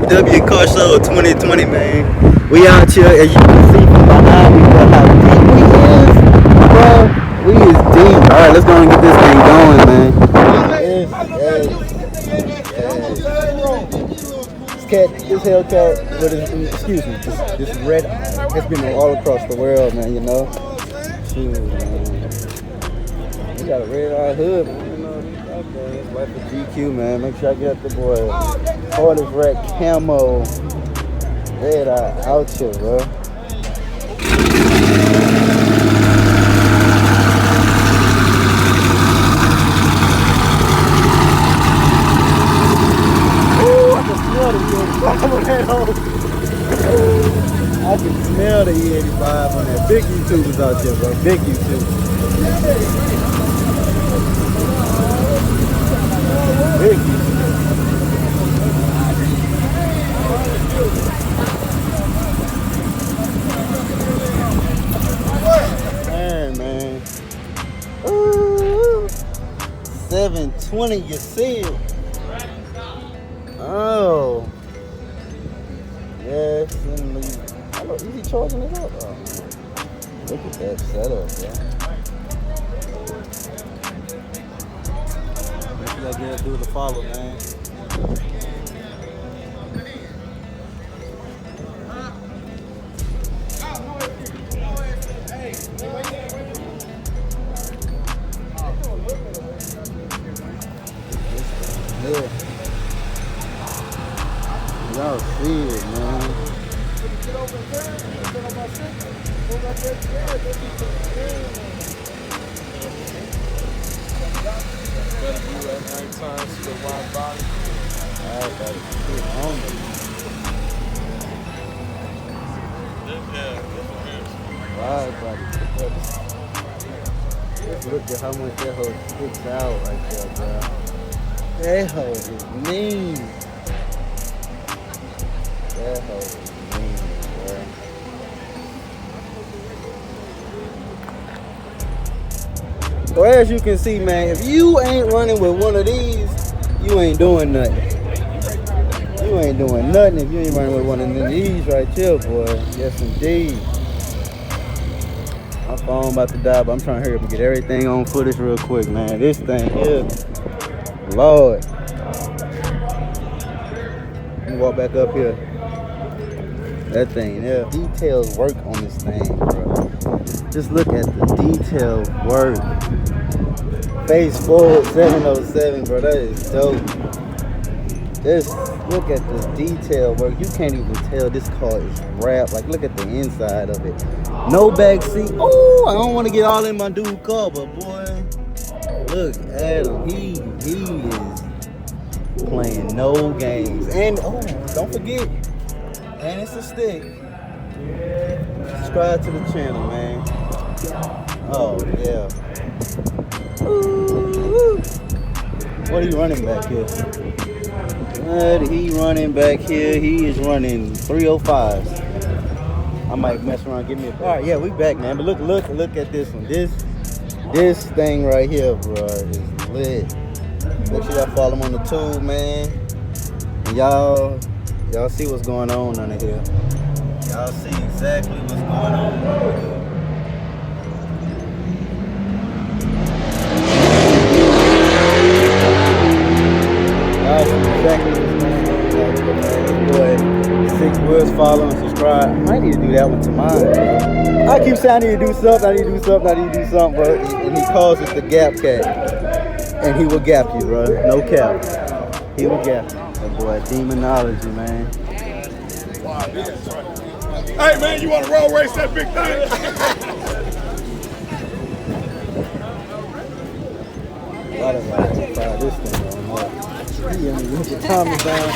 BMW Car Show 2020, man. We out here, as you can see from behind me, bro, how deep we is. Bro, we is deep. Alright, let's go and get this thing going, man. This Hellcat, excuse me, this red eye has been all across the world, man, you know. Shoot, man. We got a red eye hood, man, you know. It's like the GQ, man. Make sure I get the boy hardest red camo red eye out here, bro. I can smell the E85 on that. Big YouTubers out there, bro. Big YouTubers. Big YouTubers. Man. Ooh. 720, you see it. Oh. Yes, and is he charging it up? Oh, look at that setup, bro. What you gotta do to follow, man? Yeah. Y'all see it, man. Look at how much that hoe sticks out right there, bro. That hoe is mean. That hoe is mean, bro. So as you can see, man, if you ain't running with one of these, you ain't doing nothing. You ain't doing nothing if you ain't running with one of these right here, boy. Yes, indeed. My phone about to die, but I'm trying to hurry up and get everything on footage real quick, man. This thing here, Lord. Let me walk back up here. That thing there. Details work on this thing, bro. Just look at the detail work. Face forward 707, bro. That is dope. Just look at this detail work. You can't even tell this car is wrapped. Like, look at the inside of it. No back seat. Oh, I don't want to get all in my dude car, but boy, look at him. He is playing no games. And oh, don't forget, and it's a stick. Subscribe to the channel, man. Oh yeah. Ooh. What are you running back here? What he running back here? He is running 305s. I might mess around, give me a. All right, yeah, we back, man. But look at this one. This thing right here, bro, is lit. Make sure y'all follow him on the tube, man. And y'all see what's going on under here. Y'all see exactly what's going on under here. Y'all see exactly what's going on under here. Boy, 6 words, follow and subscribe. I might need to do that one to mine, bro. I keep saying I need to do something, bro. And he calls it the Gap Cat. And he will gap you, bro. No cap. He will gap you. That boy, demonology, man. Hey, man, you want to roll race that big thing? Why did I try this thing on? He ain't even the Tommy down.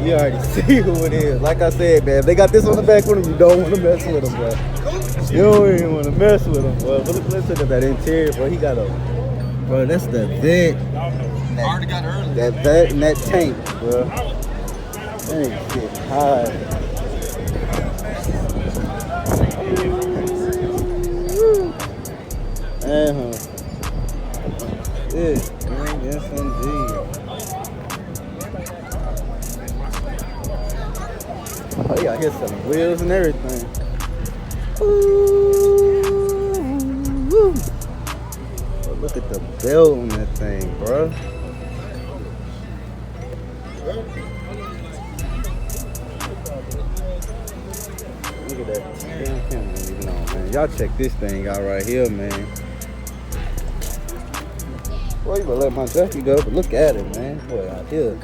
You already see who it is. Like I said, man, if they got this on the back with them, you don't want to mess with them, bro. You don't even want to mess with him, boy. But let's look at that interior, boy. He got a, bro. That's the vet. Already got early. That vet and that tank, bro. That ain't shit high. Yes, indeed. Oh, you out here selling wheels and everything. Ooh. But look at the belt on that thing, bro. Look at that. Damn camera ain't even on, man. Y'all check this thing out right here, man. Boy, you better let my jacket go, but look at it, man. Boy, out here.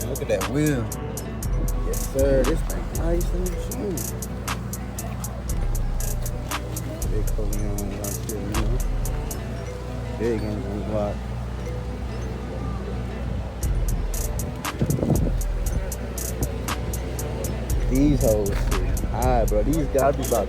Look at that wheel. Yes, sir. This thing nice and smooth. Big Coleon out here, you know. Big engine block. These hoes shit high, bro. These gotta be about,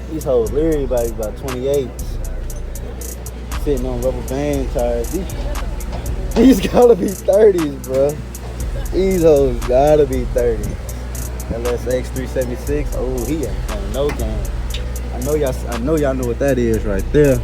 these hoes literally about 28s. Sitting on rubber band tires. These gotta be 30s, bro. These hoes gotta be 30s. LSX 376. Oh, he ain't playing no game. I know y'all know what that is right there.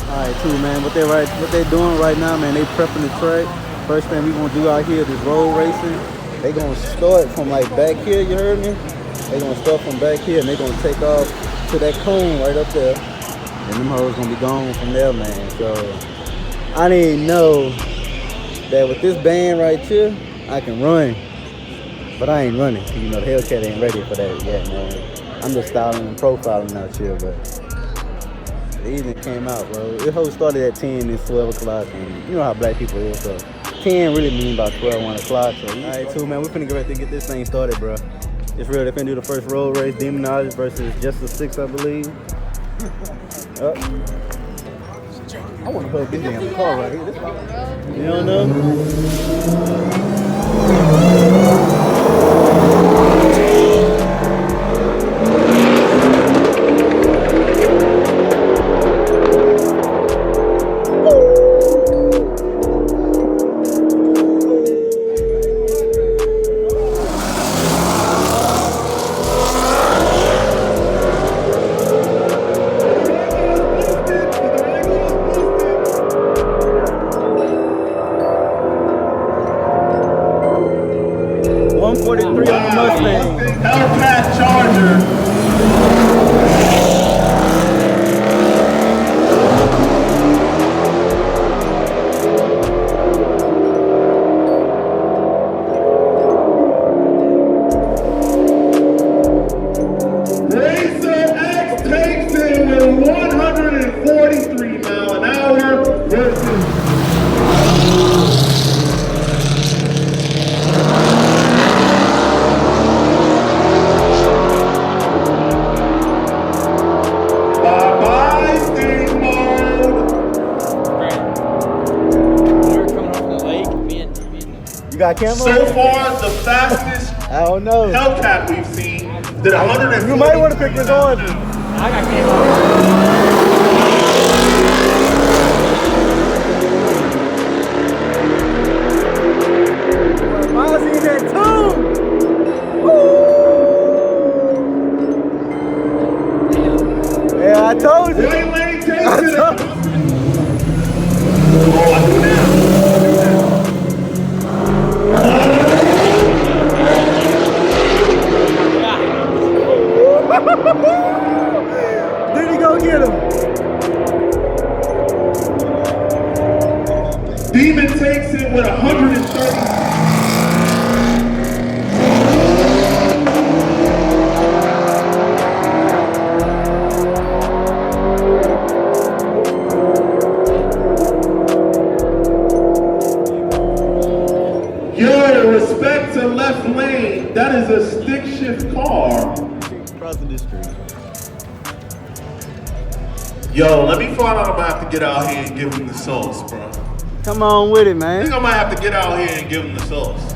Alright, too, man. What they doing right now, man, they prepping the track. First thing we gonna do out here is road racing. They gonna start from like back here, you heard me? They gonna start from back here and they gonna take off to that cone right up there. And them hoes gonna be gone from there, man. So I didn't know that with this band right here, I can run. But I ain't running. You know, the Hellcat ain't ready for that yet, man. I'm just styling and profiling out here, but the evening came out, bro. This whole started at 10 and 12 o'clock, and you know how black people is, so 10 really mean about 12, 1 o'clock. So, alright, too, man, we're finna get ready to get this thing started, bro. It's real. They're finna do the first road race, Demonage versus Just a 6, I believe. I wanna hug this damn car right here. You don't know? Camaro? So far, the fastest I don't know. Hellcat we've seen did 140. You might want to pick this on. I got Camaro. Miles in that too. Woo! Yeah, I told you. Wayne Lane takes it. Did he go get him? Demon takes it with 130. Yo, respect to left lane. That is a stick shift car. Crossing the street. Yo, let me find out. I'm gonna have to get out here and give him the sauce, bro. Come on with it, I man. think I might have to get out here and give him the sauce.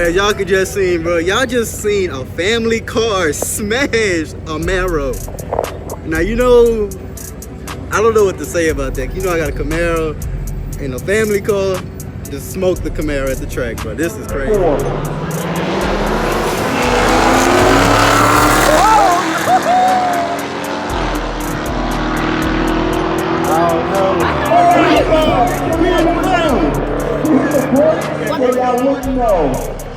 man, y'all could just see, bro. Y'all just seen a family car smash a Camaro. Now, you know, I don't know what to say about that. You know, I got a Camaro and a family car. Just smoked the Camaro at the track, bro. This is crazy.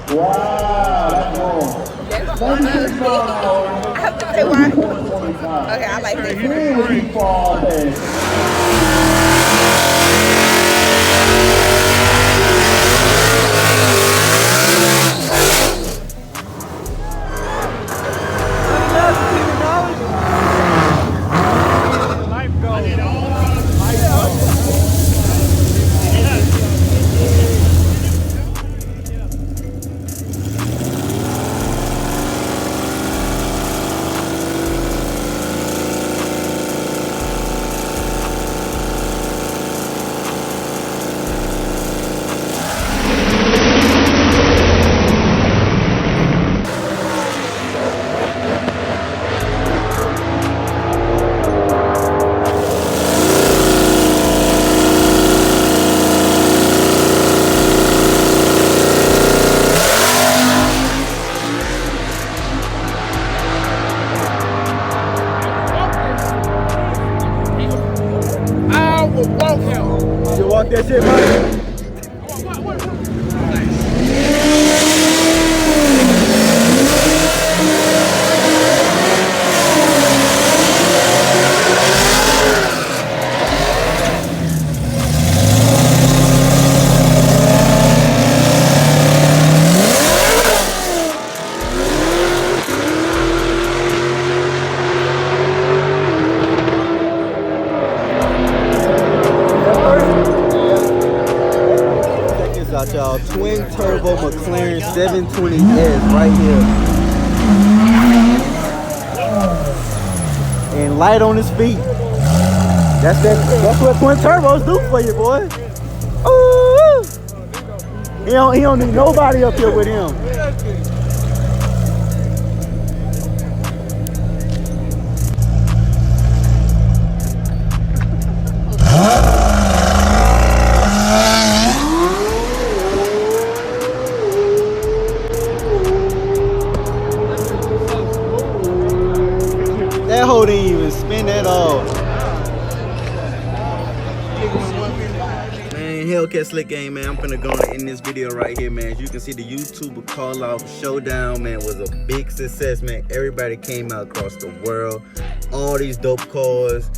Wow, that's wrong. I have to say why. Okay, I like this. You walk that shit, man. Out y'all, twin turbo McLaren 720S right here, and light on his feet. That's what twin turbos do for you, boy. Ooh. He don't need nobody up here with him. That hoe didn't even spin at all. Man, Hellcat Slick Game, man. I'm finna go and end this video right here, man. As you can see, the YouTuber call out showdown, man, was a big success, man. Everybody came out across the world. All these dope cars.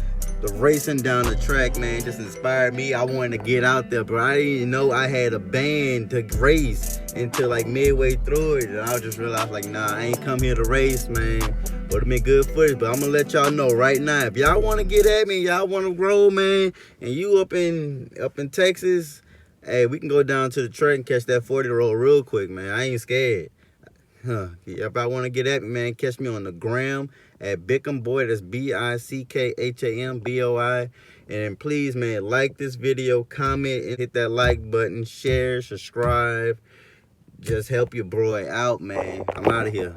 The racing down the track, man, just inspired me. I wanted to get out there, bro. I didn't even know I had a band to race until like midway through it. And I just realized, like, nah, I ain't come here to race, man. But it been good footage. But I'm gonna let y'all know right now, if y'all want to get at me, y'all want to grow, man, and you up in Texas, hey, we can go down to the track and catch that 40 roll real quick, man. I ain't scared. If I want to get at me, man, catch me on the gram at Bickhamboi. That's BICKHAMBOI. And please, man, like this video, comment, and hit that like button, share, subscribe. Just help your boy out, man. I'm out of here.